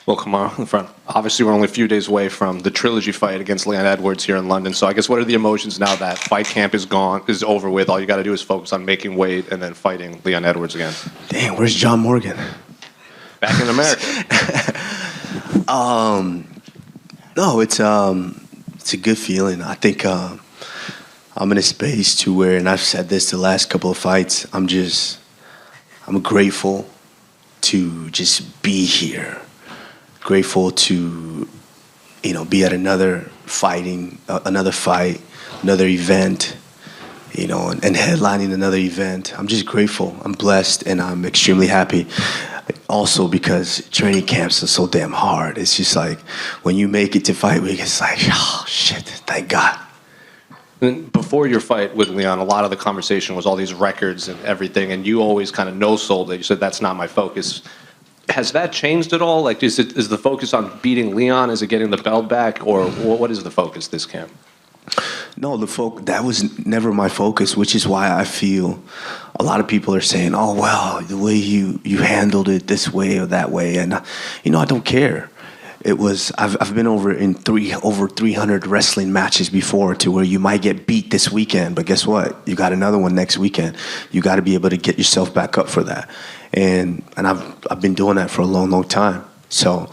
Well, Kamaru, in front. Obviously, we're only a few days away from the trilogy fight against Leon Edwards here in London. So I guess what are the emotions now that fight camp is gone, is over with? All you got to do is focus on making weight and then fighting Leon Edwards again. Dang, where's John Morgan? Back in America. No, it's a good feeling. I think I'm in a space to where, and I've said this the last couple of fights, I'm grateful to just be here. Grateful to, be at another fight, another event, and headlining another event. I'm just grateful. I'm blessed, and I'm extremely happy. Also because training camps are so damn hard. It's just like when you make it to fight week, it's like, oh shit, thank God. And before your fight with Leon, a lot of the conversation was all these records and everything, and you always kind of no-sold it. You said that's not my focus. Has that changed at all? Like, is the focus on beating Leon? Is it getting the belt back, or what is the focus this camp? No, that was never my focus, which is why I feel a lot of people are saying, "Oh, well, the way you handled it this way or that way," and I don't care. It was I've been over 300 wrestling matches before, to where you might get beat this weekend, but guess what? You got another one next weekend. You got to be able to get yourself back up for that, and I've been doing that for a long time. So,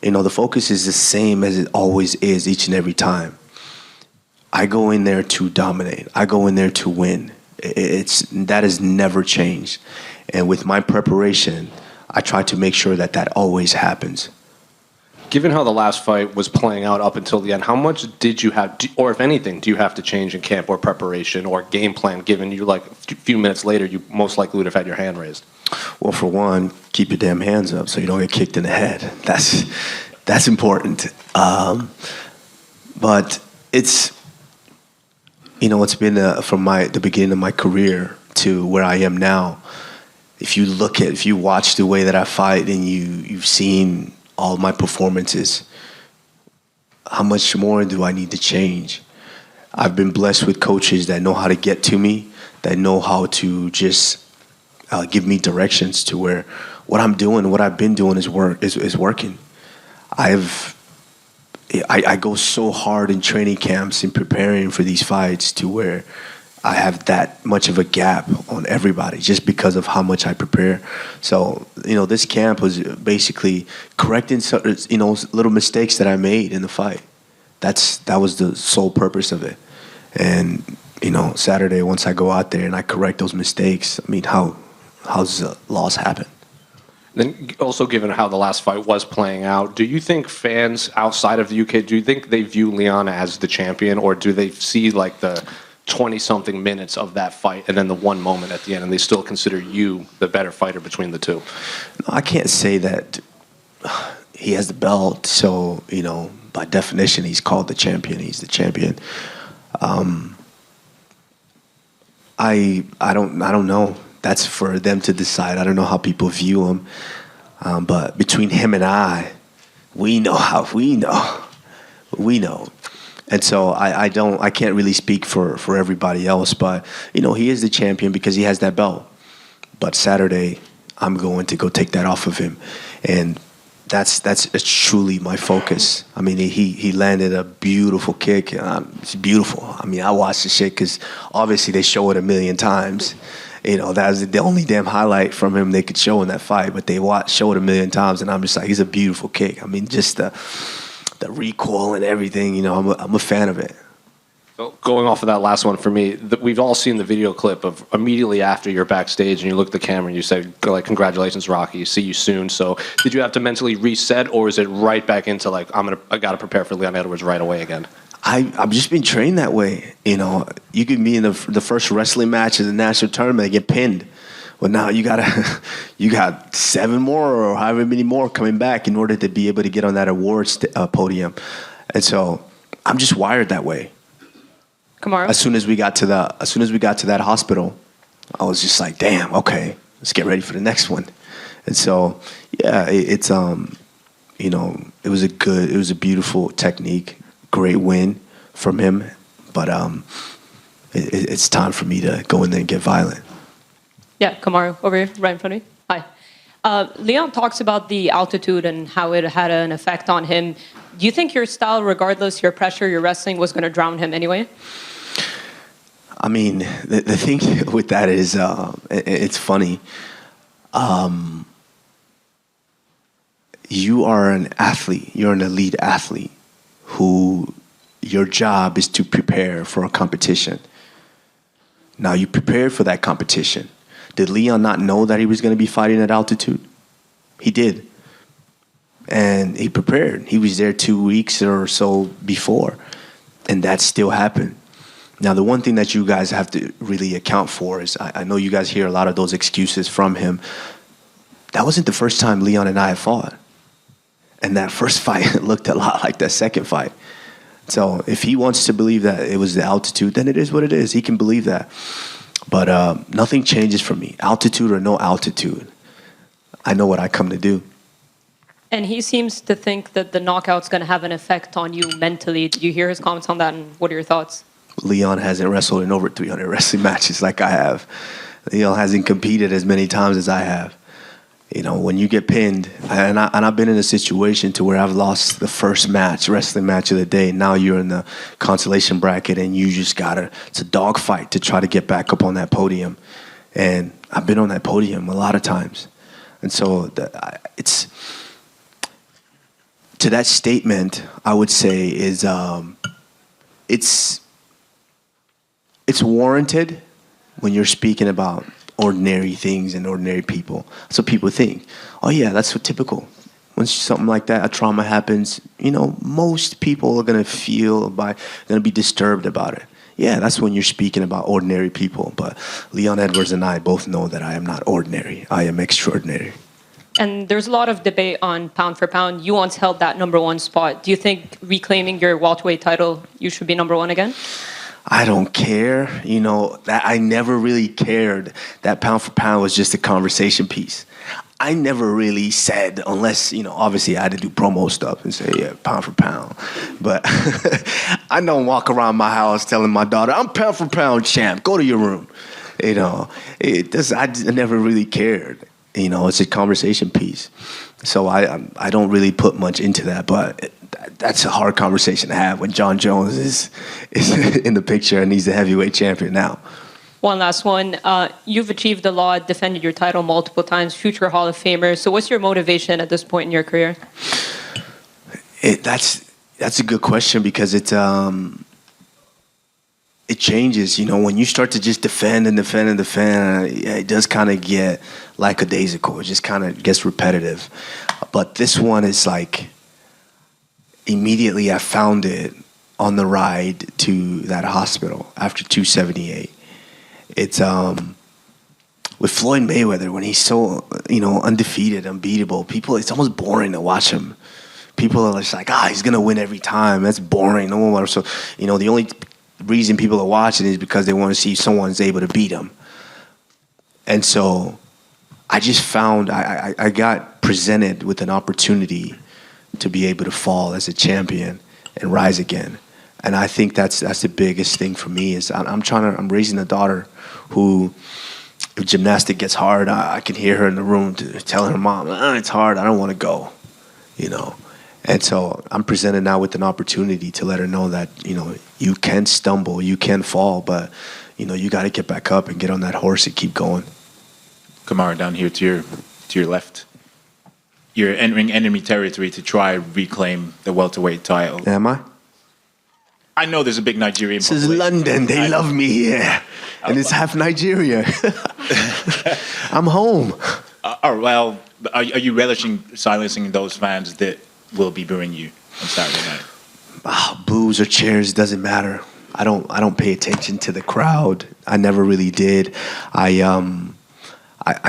the focus is the same as it always is each and every time. I go in there to dominate. I go in there to win. That has never changed. And with my preparation, I try to make sure that always happens. Given how the last fight was playing out up until the end, how much did you have, or if anything, do you have to change in camp or preparation or game plan, given you, like, a few minutes later, you most likely would have had your hand raised? Well, for one, keep your damn hands up so you don't get kicked in the head. That's important. But it's been from the beginning of my career to where I am now. If you watch the way that I fight, and you've seen all my performances, how much more do I need to change? I've been blessed with coaches that know how to get to me, that know how to just give me directions to where what I'm doing, what I've been doing is working. I go so hard in training camps and preparing for these fights to where I have that much of a gap on everybody just because of how much I prepare. So, this camp was basically correcting little mistakes that I made in the fight. That was the sole purpose of it. And, Saturday, once I go out there and I correct those mistakes, I mean, how's the loss happen? Then also, given how the last fight was playing out, do you think fans outside of the UK, do you think they view Leon as the champion, or do they see like the 20-something minutes of that fight and then the one moment at the end, and they still consider you the better fighter between the two? No, I can't say that he has the belt, so, by definition, he's called the champion. He's the champion. I don't know. That's for them to decide. I don't know how people view him. But between him and I, we know how we know. We know. And so I can't really speak for everybody else, but he is the champion because he has that belt. But Saturday, I'm going to go take that off of him, and that's truly my focus. I mean, he landed a beautiful kick. It's beautiful. I mean, I watched the shit because obviously they show it a million times. That was the only damn highlight from him they could show in that fight, but they show it a million times, and I'm just like, it's a beautiful kick. I mean, just the recoil and everything, I'm a fan of it. So going off of that last one for me, we've all seen the video clip of immediately after you're backstage and you look at the camera and you say, like, congratulations, Rocky, see you soon. So did you have to mentally reset, or is it right back into like, I got to prepare for Leon Edwards right away again? I've just been trained that way. You could be in the first wrestling match in the national tournament and get pinned. Well, now you got 7 more or however many more coming back in order to be able to get on that awards podium. And so I'm just wired that way. Kamaru? As soon as we got to that hospital, I was just like, damn, okay, let's get ready for the next one. And so, yeah, it was a beautiful technique. Great win from him, but it's time for me to go in there and get violent. Yeah, Kamaru, over here, right in front of me. Hi. Leon talks about the altitude and how it had an effect on him. Do you think your style, regardless your pressure, your wrestling, was going to drown him anyway? I mean, the thing with that is, it's funny. You are an athlete. You're an elite athlete who your job is to prepare for a competition. Now, you prepared for that competition. Did Leon not know that he was going to be fighting at altitude? He did. And he prepared. He was there 2 weeks or so before. And that still happened. Now, the one thing that you guys have to really account for is, I know you guys hear a lot of those excuses from him. That wasn't the first time Leon and I have fought. And that first fight looked a lot like that second fight. So if he wants to believe that it was the altitude, then it is what it is. He can believe that. But nothing changes for me. Altitude or no altitude. I know what I come to do. And he seems to think that the knockout's going to have an effect on you mentally. Did you hear his comments on that, and what are your thoughts? Leon hasn't wrestled in over 300 wrestling matches like I have. Leon hasn't competed as many times as I have. You know, when you get pinned, and I've been in a situation to where I've lost the first match, wrestling match of the day. Now you're in the consolation bracket, and you just it's a dogfight to try to get back up on that podium. And I've been on that podium a lot of times. And so it's, to that statement, I would say is, it's warranted when you're speaking about ordinary things and ordinary people. So people think, oh yeah, that's so typical. When something like that, a trauma happens, you know, most people are going to be disturbed about it. Yeah, that's when you're speaking about ordinary people. But Leon Edwards and I both know that I am not ordinary. I am extraordinary. And there's a lot of debate on pound for pound. You once held that #1 spot. Do you think reclaiming your welterweight title, you should be #1 again? I don't care. You know, that I never really cared. That pound for pound was just a conversation piece. I never really said, unless, you know, obviously I had to do promo stuff and say, yeah, pound for pound. But I don't walk around my house telling my daughter, I'm pound for pound champ, go to your room. You know, I never really cared. You know, it's a conversation piece. So I don't really put much into that, but that's a hard conversation to have when John Jones is in the picture and he's the heavyweight champion now. One last one. You've achieved a lot, defended your title multiple times, future Hall of Famer. So what's your motivation at this point in your career? That's a good question because it changes. You know, when you start to just defend and defend and defend, it does kind of get lackadaisical. It just kind of gets repetitive. But this one is like, immediately I found it on the ride to that hospital after 278. It's with Floyd Mayweather, when he's so, you know, undefeated, unbeatable, people, it's almost boring to watch him. People are just like, he's going to win every time. That's boring. No one wants. So, you know, the only reason people are watching is because they want to see someone's able to beat him. And so I just found, I got presented with an opportunity to be able to fall as a champion and rise again. And I think that's the biggest thing for me is I'm raising a daughter who, if gymnastic gets hard, I can hear her in the room telling her mom, it's hard, I don't want to go, you know. And so I'm presented now with an opportunity to let her know that, you know, you can stumble, you can fall, but, you know, you got to get back up and get on that horse and keep going. Kamaru, down here to your left. You're entering enemy territory to try reclaim the welterweight title. Am I? I know there's a big Nigerian population. This is London. They love me here. And it's half Nigeria. I'm home. Well, are you relishing silencing those fans that will be booing you on Saturday night? Boos or cheers, doesn't matter. I don't pay attention to the crowd. I never really did. I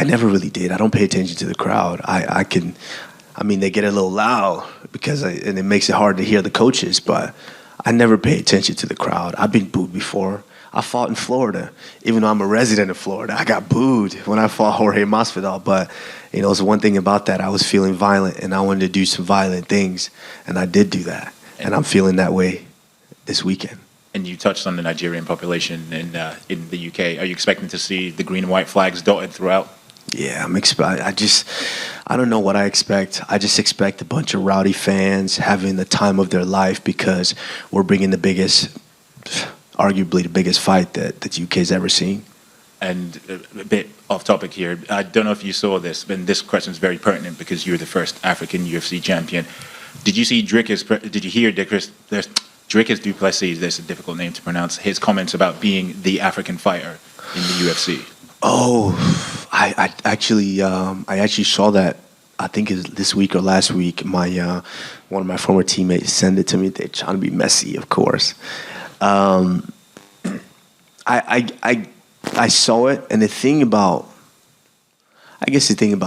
never really did. I don't pay attention to the crowd. I mean, they get a little loud and it makes it hard to hear the coaches, but I never pay attention to the crowd. I've been booed before. I fought in Florida. Even though I'm a resident of Florida, I got booed when I fought Jorge Masvidal. But, you know, it's one thing about that. I was feeling violent, and I wanted to do some violent things, and I did do that. And I'm feeling that way this weekend. And you touched on the Nigerian population in the UK. Are you expecting to see the green and white flags dotted throughout? Yeah, I don't know what I expect. I just expect a bunch of rowdy fans having the time of their life because we're bringing arguably the biggest fight that the UK's ever seen. And a bit off topic here. I don't know if you saw this, but this question is very pertinent because you're the first African UFC champion. Did you see did you hear Dricus du Plessis, there's a difficult name to pronounce, his comments about being the African fighter in the UFC? Oh, I actually saw that. I think it's this week or last week. My one of my former teammates sent it to me. They're trying to be messy, of course. I saw it, and the thing about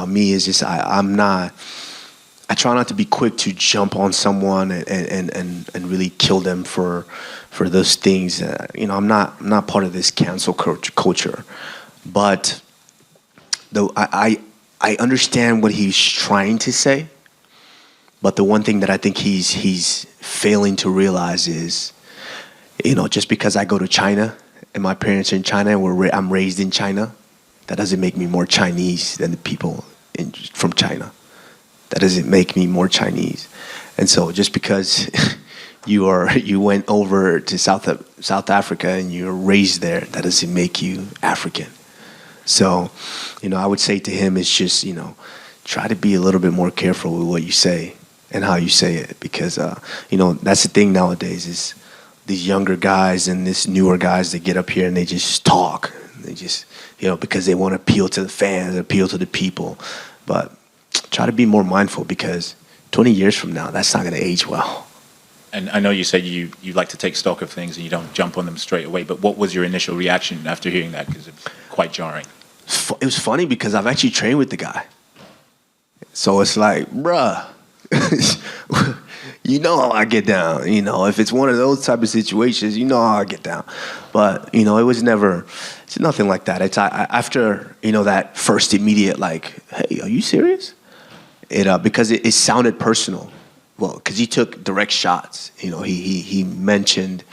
me is just I try not to be quick to jump on someone and really kill them for those things. I'm not part of this cancel culture, but though I understand what he's trying to say. But the one thing that I think he's failing to realize is, just because I go to China and my parents are in China and I'm raised in China, that doesn't make me more Chinese than the people from China. That doesn't make me more Chinese. And so just because you went over to South Africa and you're raised there, that doesn't make you African. So, I would say to him, it's just, try to be a little bit more careful with what you say and how you say it. Because, that's the thing nowadays is these younger guys and these newer guys that get up here and they just talk. They just, because they want to appeal to the fans, appeal to the people. But try to be more mindful because 20 years from now, that's not going to age well. And I know you said you like to take stock of things and you don't jump on them straight away, but what was your initial reaction after hearing that? Because it's quite jarring. It was funny because I've actually trained with the guy. So it's like, bruh, how I get down. If it's one of those type of situations, how I get down. But, it's nothing like that. It's after, that first immediate, like, hey, are you serious? Because it sounded personal. Well, because he took direct shots. He mentioned,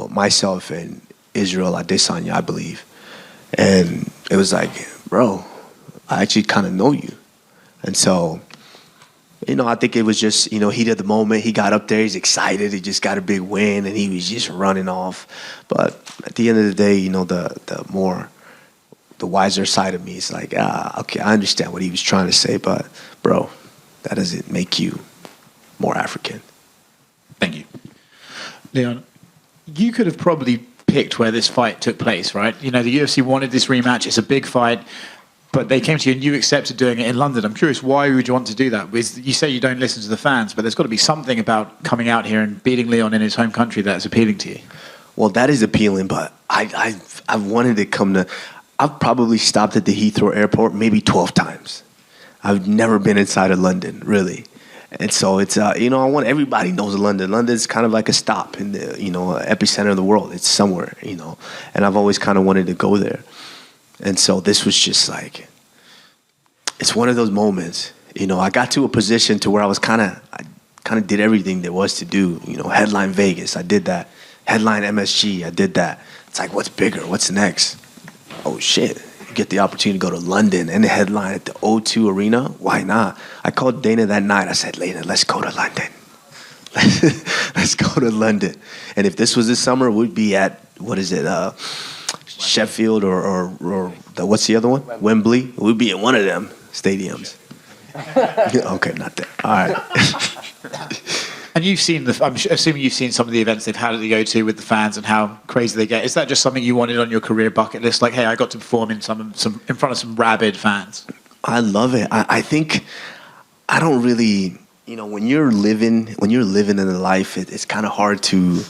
myself and Israel Adesanya, I believe. And it was like, bro, I actually kind of know you. And so, I think it was just, heat of the moment. He got up there, he's excited. He just got a big win, and he was just running off. But at the end of the day, the wiser side of me is like, okay, I understand what he was trying to say, but, bro, that doesn't make you more African. Thank you. Leon, you could have probably picked where this fight took place, right? The UFC wanted this rematch. It's a big fight. But they came to you and you accepted doing it in London. I'm curious, why would you want to do that? You say you don't listen to the fans, but there's got to be something about coming out here and beating Leon in his home country that's appealing to you. Well, that is appealing, but I wanted to come to... I've probably stopped at the Heathrow airport maybe 12 times. I've never been inside of London, really. And so it's, I want everybody knows London. London's kind of like a stop in the, epicenter of the world. It's somewhere, and I've always kind of wanted to go there. And so this was just like, it's one of those moments, I got to a position to where I kind of did everything there was to do, headline Vegas, I did that. Headline MSG, I did that. It's like, what's bigger? What's next? Oh shit, you get the opportunity to go to London and the headline at the O2 Arena? Why not? I called Dana that night, I said, Dana, let's go to London. Let's go to London. And if this was this summer, we'd be at, Sheffield or what's the other one? Wembley. We'd be in one of them stadiums. Okay, not there. All right. And I'm assuming you've seen some of the events they've had at the O2 with the fans and how crazy they get. Is that just something you wanted on your career bucket list? Like, hey, I got to perform in in front of some rabid fans. I love it. I think I don't really, when you're living in a life, it's kind of hard to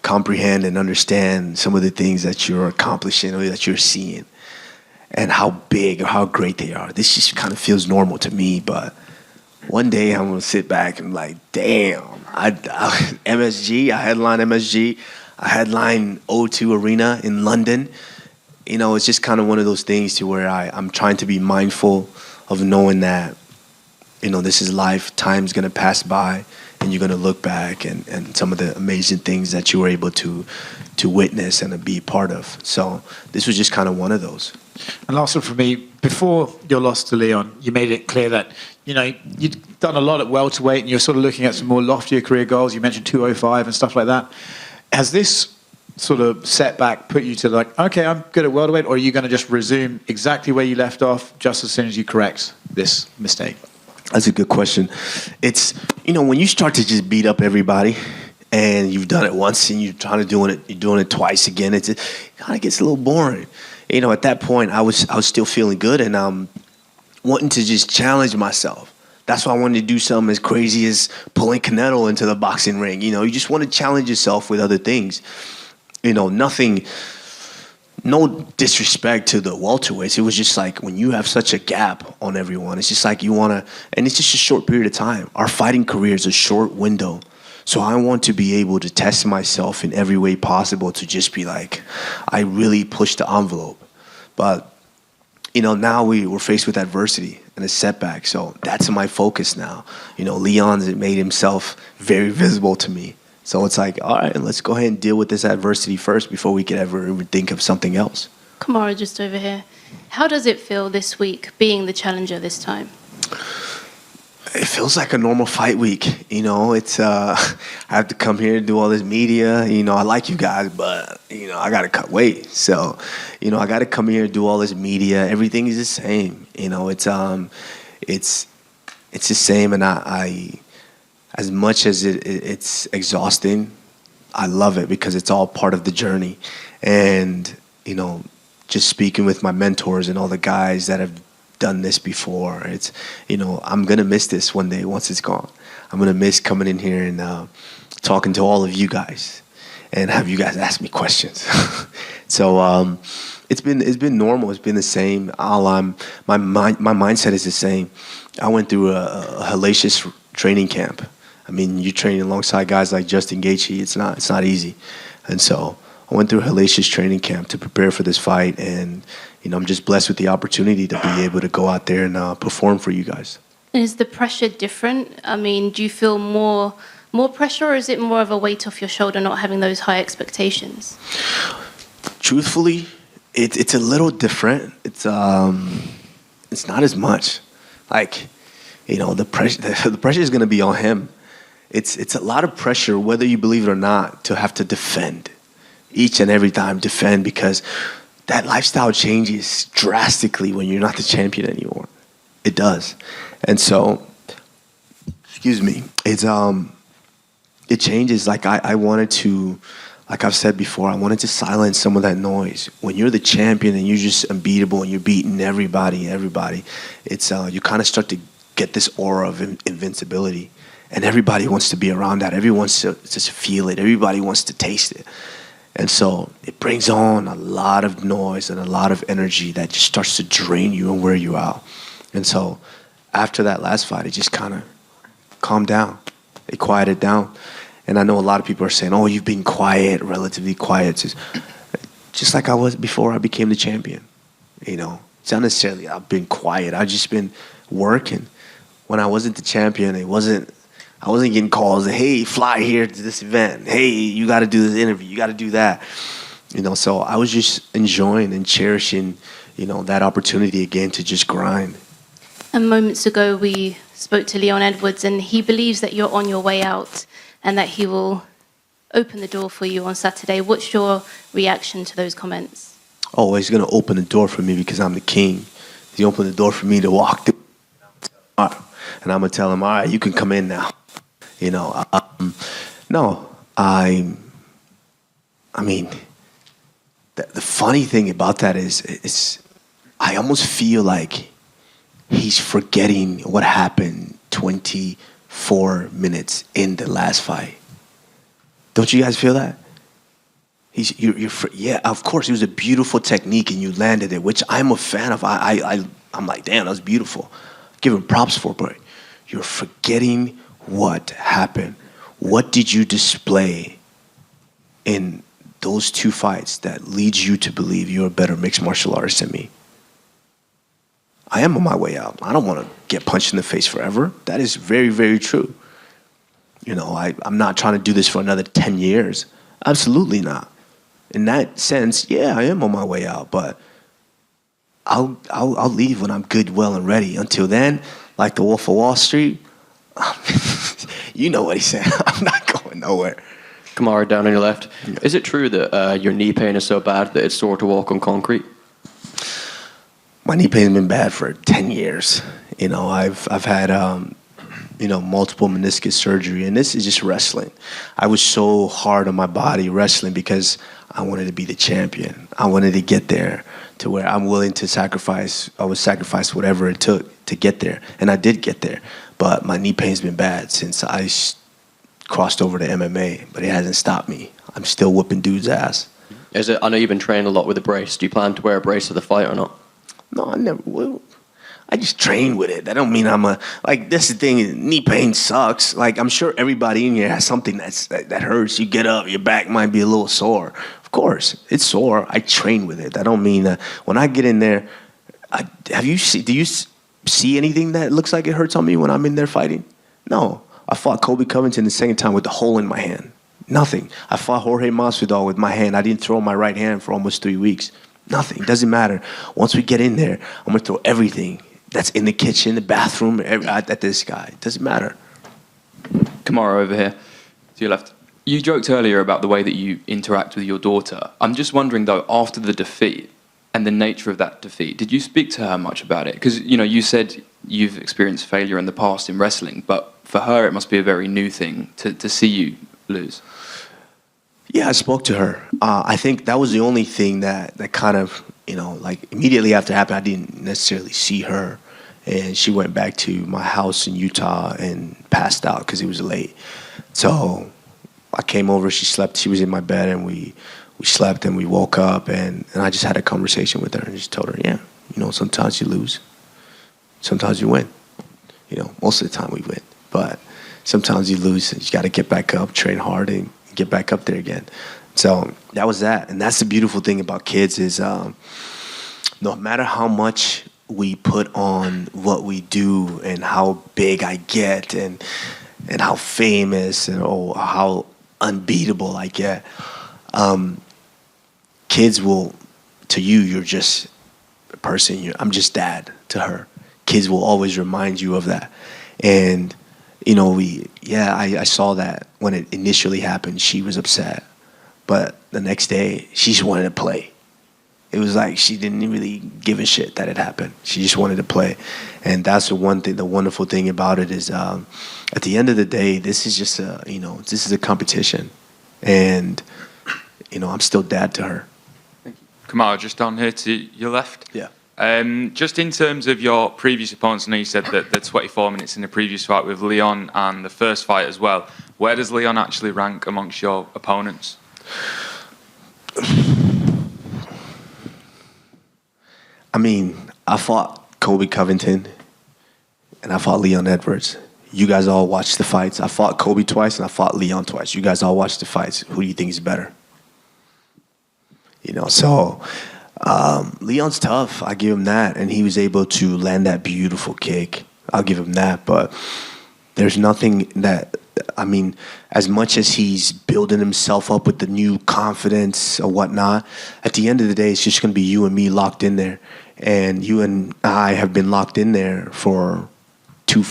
comprehend and understand some of the things that you're accomplishing or that you're seeing and how big or how great they are. This just kind of feels normal to me, but one day I'm going to sit back and like, damn, MSG, I headline MSG, I headline O2 Arena in London. It's just kind of one of those things to where I'm trying to be mindful of knowing that, this is life. Time's gonna pass by, and you're gonna look back and some of the amazing things that you were able to witness and to be part of. So this was just kind of one of those. And last one for me, before your loss to Leon, you made it clear that, you'd done a lot at welterweight and you're sort of looking at some more loftier career goals. You mentioned 205 and stuff like that. Has this sort of setback put you to like, okay, I'm good at welterweight, or are you going to just resume exactly where you left off just as soon as you correct this mistake? That's a good question. It's, when you start to just beat up everybody and you've done it once and you're doing it twice again, it kind of gets a little boring. At that point, I was still feeling good and wanting to just challenge myself. That's why I wanted to do something as crazy as pulling Canelo into the boxing ring. You just want to challenge yourself with other things. Nothing, no disrespect to the welterweights. It was just like when you have such a gap on everyone, it's just like you want to, and it's just a short period of time. Our fighting career is a short window. So I want to be able to test myself in every way possible to just be like, I really pushed the envelope. But, now we're faced with adversity and a setback. So that's my focus now. Leon's made himself very visible to me. So it's like, all right, let's go ahead and deal with this adversity first before we could ever even think of something else. Kamaru, just over here. How does it feel this week being the challenger this time? It feels like a normal fight week. It's I have to come here and do all this media. I like you guys, but I gotta cut weight. So, I gotta come here and do all this media. Everything is the same. It's the same, and I as much as it's exhausting, I love it because it's all part of the journey. And just speaking with my mentors and all the guys that have done this before, it's I'm gonna miss this one day once it's gone. I'm gonna miss coming in here and talking to all of you guys and have you guys ask me questions. So it's been normal. It's been the same. My mindset is the same. I went through a hellacious training camp. I mean, you train alongside guys like Justin Gaethje. It's not easy, and so I went through a hellacious training camp to prepare for this fight, and I'm just blessed with the opportunity to be able to go out there and perform for you guys. And is the pressure different? I mean, do you feel more pressure, or is it more of a weight off your shoulder not having those high expectations? Truthfully, it's a little different. It's not as much. Like, the pressure is going to be on him. It's a lot of pressure, whether you believe it or not, to have to defend. Each and every time defend, because that lifestyle changes drastically when you're not the champion anymore. It does. And so, excuse me, it changes. Like I wanted to, like I've said before, I wanted to silence some of that noise. When you're the champion and you're just unbeatable and you're beating everybody, it's you kind of start to get this aura of invincibility. And everybody wants to be around that. Everyone wants to just feel it. Everybody wants to taste it. And so it brings on a lot of noise and a lot of energy that just starts to drain you and wear you out. And so after that last fight, it just kind of calmed down. It quieted down. And I know a lot of people are saying, oh, you've been quiet, relatively quiet. Just like I was before I became the champion. It's not necessarily I've been quiet. I've just been working. When I wasn't the champion, I wasn't getting calls, hey, fly here to this event. Hey, you got to do this interview. You got to do that. So I was just enjoying and cherishing, that opportunity again to just grind. And moments ago, we spoke to Leon Edwards, and he believes that you're on your way out and that he will open the door for you on Saturday. What's your reaction to those comments? Oh, he's going to open the door for me because I'm the king. He opened the door for me to walk through. And I'm going to tell him, all right, you can come in now. No, I mean, the funny thing about that is I almost feel like he's forgetting what happened 24 minutes in the last fight. Don't you guys feel that? Yeah, of course, it was a beautiful technique and you landed it, which I'm a fan of. I'm like, damn, that was beautiful. Give him props for it, but you're forgetting what happened. What did you display in those two fights that leads you to believe you're a better mixed martial artist than me? I am on my way out. I don't want to get punched in the face forever. That is very, very true. You know, I'm not trying to do this for another 10 years. Absolutely not. In that sense, yeah, I am on my way out, but I'll leave when I'm good, well, and ready. Until then, like the Wolf of Wall Street, you know what he said. I'm not going nowhere. Kamaru, down on your left. Is it true that your knee pain is so bad that it's sore to walk on concrete? My knee pain's been bad for 10 years. You know, I've had multiple meniscus surgery, and this is just wrestling. I was so hard on my body wrestling because I wanted to be the champion. I wanted to get there to where I'm willing to sacrifice. I would sacrifice whatever it took to get there, and I did get there. But my knee pain's been bad since I crossed over to MMA, but it hasn't stopped me. I'm still whooping dudes' ass. I know you've been training a lot with a brace. Do you plan to wear a brace for the fight or not? No, I never will. I just train with it. That don't mean that's the thing. Knee pain sucks. Like, I'm sure everybody in here has something that hurts. You get up, your back might be a little sore. Of course, it's sore. I train with it. That don't mean that when I get in there, do you see anything that looks like it hurts on me when I'm in there fighting? No. I fought Colby Covington the second time with the hole in my hand. Nothing. I fought Jorge Masvidal with my hand. I didn't throw my right hand for almost 3 weeks. Nothing. Doesn't matter. Once we get in there, I'm going to throw everything that's in the kitchen, the bathroom, at this guy. It doesn't matter. Kamaru over here, to your left. You joked earlier about the way that you interact with your daughter. I'm just wondering, though, after the defeat and the nature of that defeat, did you speak to her much about it? Because, you said you've experienced failure in the past in wrestling, but for her it must be a very new thing to see you lose. Yeah, I spoke to her. I think that was the only thing that kind of, immediately after it happened, I didn't necessarily see her. And she went back to my house in Utah and passed out because it was late. So I came over, she slept, she was in my bed, and we slept and we woke up, and I just had a conversation with her and just told her, yeah, sometimes you lose. Sometimes you win. Most of the time we win. But sometimes you lose and you got to get back up, train hard, and get back up there again. So that was that. And that's the beautiful thing about kids is no matter how much we put on what we do and how big I get and how famous or how unbeatable I get, kids will, to you, you're just a person. I'm just dad to her. Kids will always remind you of that. And I saw that when it initially happened. She was upset, but the next day she just wanted to play. It was like she didn't really give a shit that it happened. She just wanted to play, and that's the one thing. The wonderful thing about it is, at the end of the day, this is just this is a competition, and I'm still dad to her. Kamaru, just on here to your left. Yeah. Just in terms of your previous opponents, I know you said that the 24 minutes in the previous fight with Leon and the first fight as well. Where does Leon actually rank amongst your opponents? I mean, I fought Colby Covington and I fought Leon Edwards. You guys all watched the fights. I fought Colby twice and I fought Leon twice. You guys all watched the fights. Who do you think is better? So Leon's tough. I give him that. And he was able to land that beautiful kick. I'll give him that. But there's nothing that, as much as he's building himself up with the new confidence or whatnot, at the end of the day, it's just going to be you and me locked in there. And you and I have been locked in there for two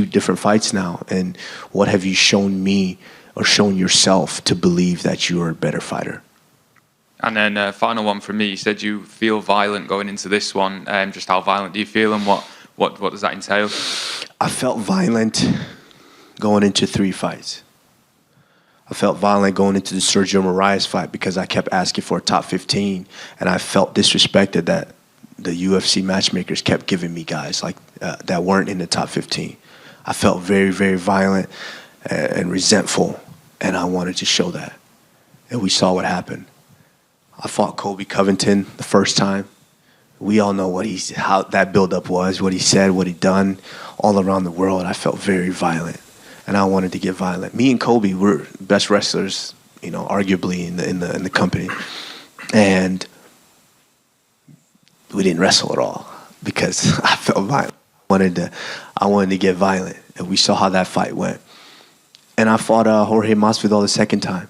different fights now. And what have you shown me or shown yourself to believe that you are a better fighter? And then final one from me. You said you feel violent going into this one. Just how violent do you feel, and what does that entail? I felt violent going into 3 fights. I felt violent going into the Sergio Moraes fight because I kept asking for a top 15, and I felt disrespected that the UFC matchmakers kept giving me guys like that weren't in the top 15. I felt very, very violent and resentful, and I wanted to show that. And we saw what happened. I fought Colby Covington the first time. We all know how that buildup was, what he said, what he done, all around the world. I felt very violent, and I wanted to get violent. Me and Colby were best wrestlers, arguably in the company, and we didn't wrestle at all. because I felt violent. I wanted to get violent, and we saw how that fight went. And I fought Jorge Masvidal the second time.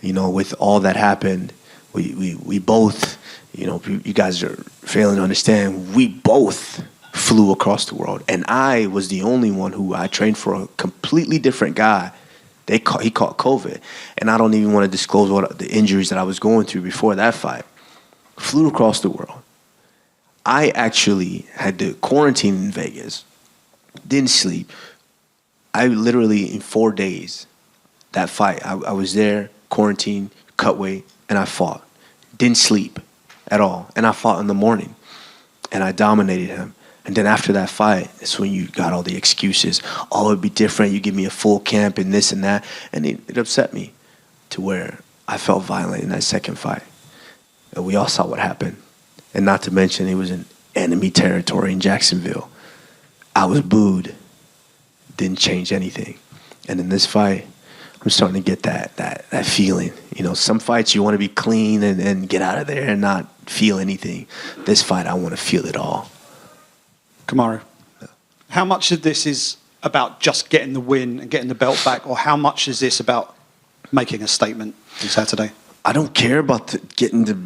You know, with all that happened, we both, you know, you guys are failing to understand, we both flew across the world. And I was the only one who I trained for a completely different guy. He caught COVID. And I don't even want to disclose what the injuries that I was going through before that fight. Flew across the world. I actually had to quarantine in Vegas. Didn't sleep. I literally, in 4 days, that fight, I was there, quarantined, cut weight, and I fought. Didn't sleep at all. And I fought in the morning. And I dominated him. And then after that fight, it's when you got all the excuses. Oh, it'd be different. You give me a full camp and this and that. And it upset me to where I felt violent in that second fight. And we all saw what happened. And not to mention, it was in enemy territory in Jacksonville. I was booed. Didn't change anything. And in this fight, I'm starting to get that feeling. You know, some fights you want to be clean and get out of there and not feel anything. This fight, I want to feel it all. Kamaru, how much of this is about just getting the win and getting the belt back, or how much is this about making a statement on Saturday? I don't care about getting the.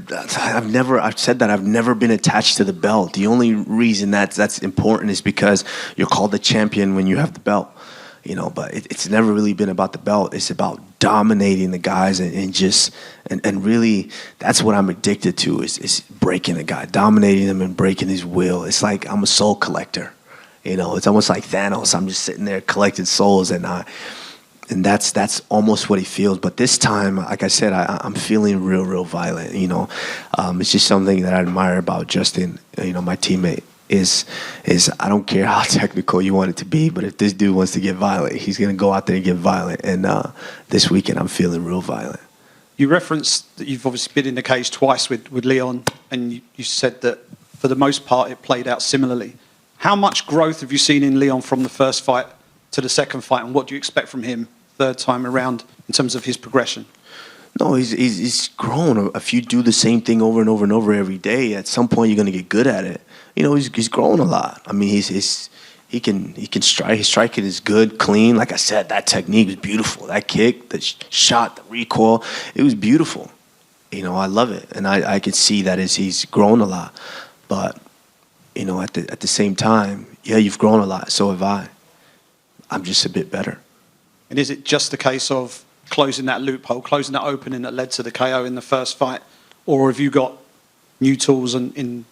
I've said that I've never been attached to the belt. The only reason that's important is because you're called the champion when you have the belt, you know. But it's never really been about the belt. It's about dominating the guys and really that's what I'm addicted to is breaking the guy, dominating him and breaking his will. It's like I'm a soul collector, you know. It's almost like Thanos. I'm just sitting there collecting souls and that's almost what he feels. But this time, like I said, I'm feeling real violent, you know. It's just something that I admire about Justin, you know, my teammate, is I don't care how technical you want it to be, but if this dude wants to get violent, he's going to go out there and get violent. And this weekend, I'm feeling real violent. You referenced that you've obviously been in the cage twice with Leon, and you said that for the most part, it played out similarly. How much growth have you seen in Leon from the first fight to the second fight, and what do you expect from him third time around in terms of his progression? No, he's grown. If you do the same thing over and over and over every day, at some point you're going to get good at it. You know, he's grown a lot. I mean, he can strike. His striking is good, clean. Like I said, that technique was beautiful. That kick, the shot, the recoil, it was beautiful. You know, I love it, and I could see that as he's grown a lot. But you know, at the same time, yeah, you've grown a lot. So have I. I'm just a bit better. And is it just a case of closing that loophole, closing that opening that led to the KO in the first fight, or have you got new tools in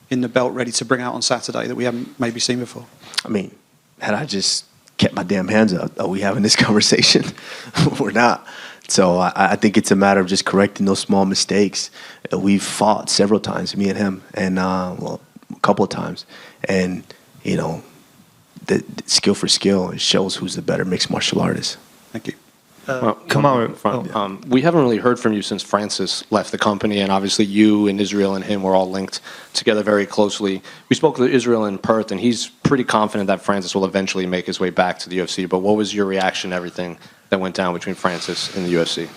the belt ready to bring out on Saturday that we haven't maybe seen before? I mean, had I just kept my damn hands up, are we having this conversation? We're not. So I think it's a matter of just correcting those small mistakes. We've fought several times, me and him, and a couple of times, and you know, the skill for skill, it shows who's the better mixed martial artist. Thank you. Kamaru, we haven't really heard from you since Francis left the company, and obviously you and Israel and him were all linked together very closely. We spoke with Israel in Perth, and he's pretty confident that Francis will eventually make his way back to the UFC. But what was your reaction to everything that went down between Francis and the UFC?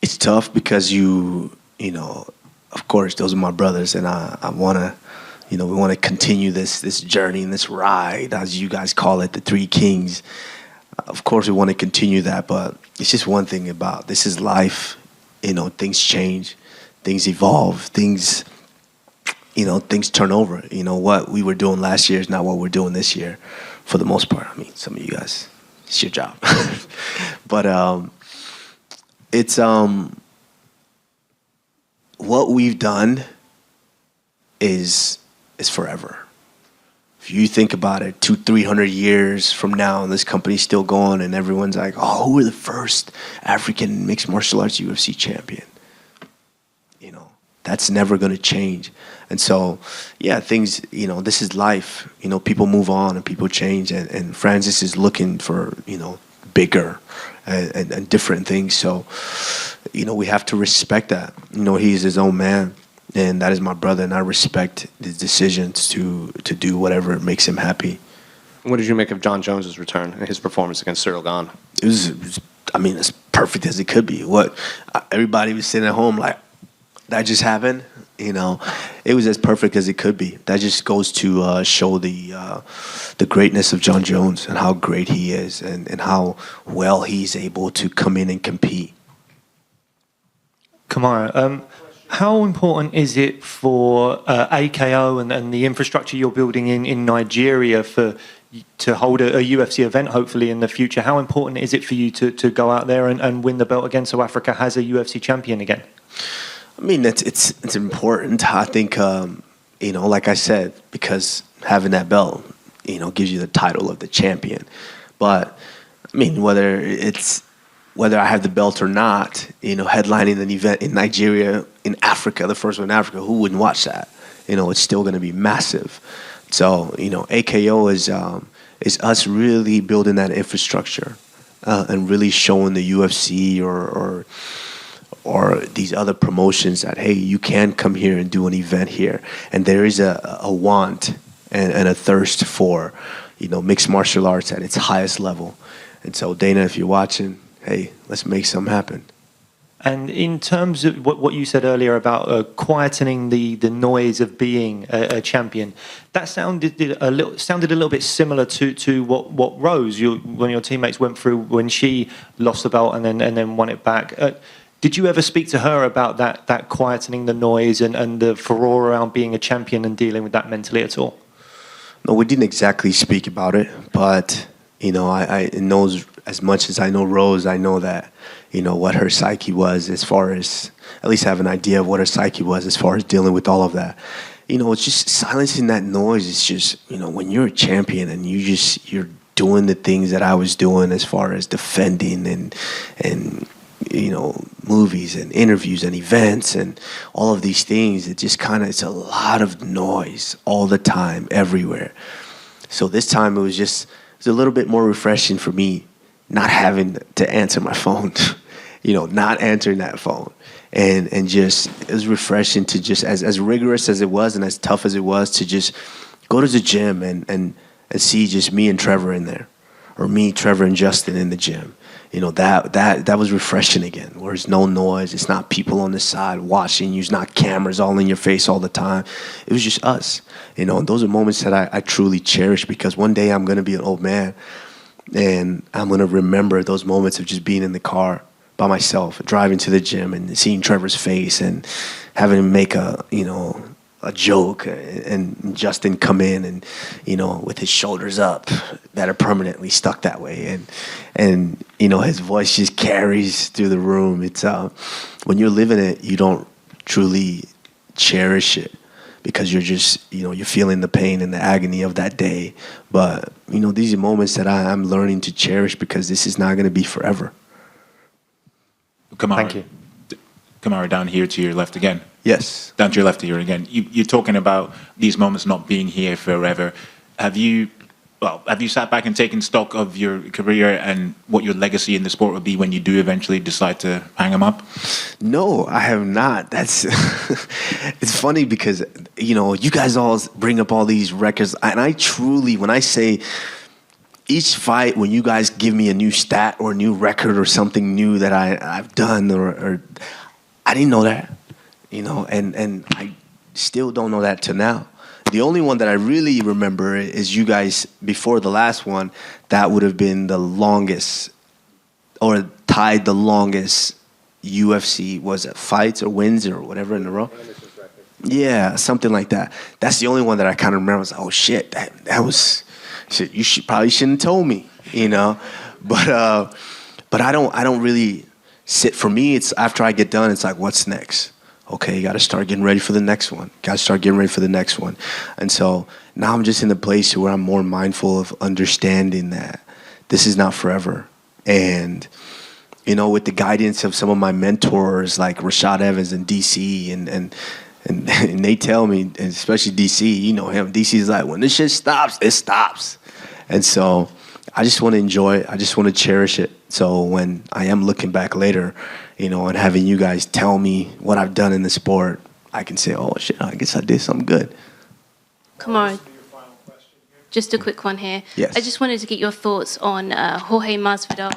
It's tough because you know, of course, those are my brothers, and I want to. You know, we want to continue this journey and this ride, as you guys call it, the Three Kings. Of course, we want to continue that, but it's just one thing about this is life. You know, things change, things evolve, things turn over. You know, what we were doing last year is not what we're doing this year, for the most part. I mean, some of you guys, it's your job, but it's what we've done is forever. If you think about it, 200-300 years from now, and this company's still going, and everyone's like, "Oh, who were the first African mixed martial arts UFC champion?" You know, that's never going to change. And so, yeah, things. You know, this is life. You know, people move on and people change, and Francis is looking for bigger and different things. So, you know, we have to respect that. You know, he's his own man. And that is my brother, and I respect his decisions to do whatever makes him happy. What did you make of John Jones's return and his performance against Cyril Gane? It was perfect as it could be. Everybody was sitting at home like, that just happened. You know, it was as perfect as it could be. That just goes to show the greatness of John Jones and how great he is, and how well he's able to come in and compete. Kamaru, how important is it for AKO and the infrastructure you're building in Nigeria to hold a UFC event hopefully in the future? How important is it for you to go out there and win the belt again so Africa has a UFC champion again? I mean, it's important. I think, you know, like I said, because having that belt, you know, gives you the title of the champion. But, I mean, whether I have the belt or not, you know, headlining an event in Nigeria, in Africa, the first one in Africa, who wouldn't watch that? You know, it's still going to be massive. So, you know, AKO is us really building that infrastructure and really showing the UFC or these other promotions that, hey, you can come here and do an event here. And there is a want and a thirst for, you know, mixed martial arts at its highest level. And so, Dana, if you're watching, hey, let's make something happen. And in terms of what you said earlier about quietening the noise of being a champion, that sounded a little bit similar to what Rose, one of your teammates, went through when she lost the belt and then won it back. Did you ever speak to her about that quietening the noise and the furore around being a champion and dealing with that mentally at all? No, we didn't exactly speak about it, but, you know, I know as much as I know Rose, I know that, you know, what her psyche was, as far as, at least have an idea of what her psyche was as far as dealing with all of that. You know, it's just silencing that noise. It's just, you know, when you're a champion and you're doing the things that I was doing as far as defending and you know, movies and interviews and events and all of these things, it's a lot of noise all the time, everywhere. So this time it was a little bit more refreshing for me not having to answer my phone, you know, not answering that phone. And just, it was refreshing to just, as rigorous as it was and as tough as it was, to just go to the gym and see just me and Trevor in there, or me, Trevor, and Justin in the gym. You know, that was refreshing again, where there's no noise. It's not people on the side watching you. It's not cameras all in your face all the time. It was just us. You know, and those are moments that I truly cherish, because one day I'm going to be an old man and I'm going to remember those moments of just being in the car by myself, driving to the gym and seeing Trevor's face and having him make a joke, and Justin come in and, you know, with his shoulders up that are permanently stuck that way, and you know, his voice just carries through the room. It's when you're living it, you don't truly cherish it, because you're just, you know, you're feeling the pain and the agony of that day. But, you know, these are moments that I'm learning to cherish, because this is not going to be forever. Kamaru, Thank you. Kamaru, down here to your left again. Yes. Down to your left here again. You're talking about these moments not being here forever. Have you sat back and taken stock of your career and what your legacy in the sport will be when you do eventually decide to hang them up? No, I have not. That's it's funny, because, you know, you guys all bring up all these records, and I truly, when I say each fight, when you guys give me a new stat or a new record or something new that I've done, or I didn't know that, you know, and I still don't know that till now. The only one that I really remember is you guys, before the last one, that would have been the longest, or tied the longest UFC, was it fights or wins or whatever in a row? Yeah, something like that. That's the only one that I kind of remember. I was like, oh shit, that was shit. You probably shouldn't have told me, you know. But I don't really sit. For me, it's after I get done, it's like, what's next? Okay, you got to start getting ready for the next one. And so now I'm just in the place where I'm more mindful of understanding that this is not forever. And, you know, with the guidance of some of my mentors like Rashad Evans and DC, and they tell me, and especially DC, you know him, DC's like, when this shit stops, it stops. And so I just want to enjoy it. I just want to cherish it. So when I am looking back later, you know, and having you guys tell me what I've done in the sport, I can say, oh shit, I guess I did something good. Kamaru, just a quick one here. Yes. I just wanted to get your thoughts on Jorge Masvidal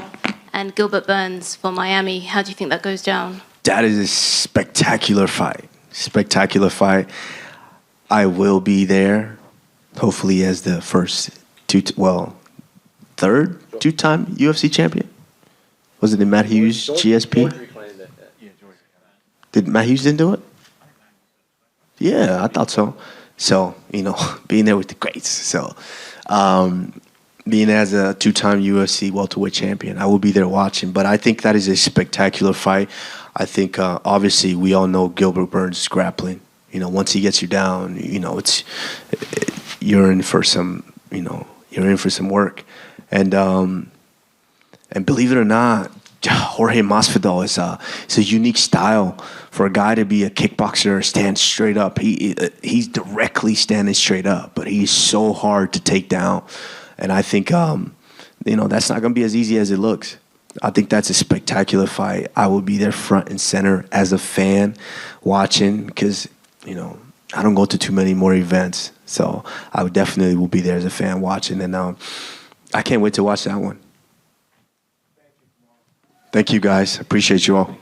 and Gilbert Burns for Miami. How do you think that goes down? That is a spectacular fight. Spectacular fight. I will be there, hopefully as the third two-time UFC champion. Was it Matt Hughes, GSP? Did Matt Hughes didn't do it? Yeah, I thought so. So, being there with the greats. So, being as a two-time UFC welterweight champion, I will be there watching. But I think that is a spectacular fight. I think, obviously, we all know Gilbert Burns' grappling. Once he gets you down, you're in for some work. And believe it or not, Jorge Masvidal is a unique style for a guy to be a kickboxer, stand straight up. He's directly standing straight up, but he's so hard to take down. And I think that's not going to be as easy as it looks. I think that's a spectacular fight. I will be there front and center as a fan watching because, I don't go to too many more events. So I definitely will be there as a fan watching. And I can't wait to watch that one. Thank you, guys. Appreciate you all.